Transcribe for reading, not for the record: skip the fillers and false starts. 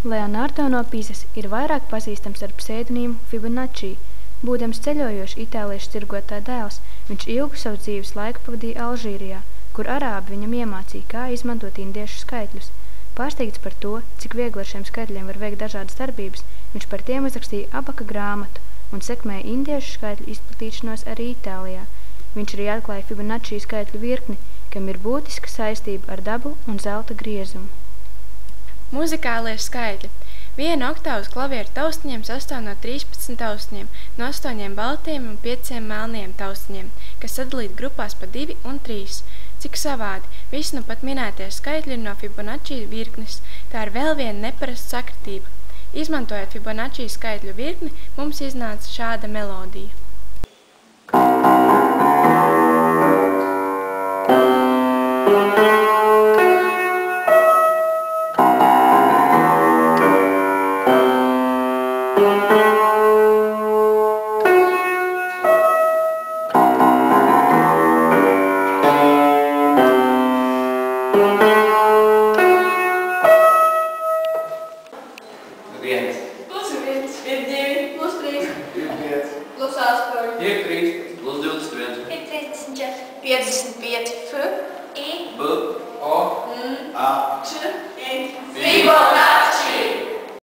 Leonardo no Pizas ir vairāk pazīstams ar pseidonīmu Fibonacci. Būdams ceļojošs itāliešu tirgotāja dēls, viņš ilgu savu dzīves laiku pavadīja Alžīrijā, kur arābi viņam iemācīja, kā izmantot indiešu skaitļus. Pārsteigts par to, cik viegli ar šiem skaitļiem var veikt dažādas darbības, viņš par tiem uzrakstīja abaka grāmatu un sekmēja indiešu skaitļu izplatīšanos arī Itālijā. Viņš arī atklāja Fibonacci skaitļu virkni, kam ir būtiska saistība ar dabu un zelta griezumu. Muzikālie skaitļi. Viena oktavas klavieru taustiņiem sastāv no 13 taustiņiem, no 8 baltiem un 5 melniem taustiņiem, kas sadalīti grupās pa 2 un 3. Cik savādi, visi nu pat minētie skaitļi ir no Fibonacci virknes, tā ir vēl viena neparasta sakritība. Izmantojot Fibonacci skaitļu virkni, mums iznāca šāda melodija. Plus 1 ir 2, plus 3 ir 5, plus 8 ir 13, plus 21 ir 34, 55 F, I, B, O, N, A, Č, Fibonacci!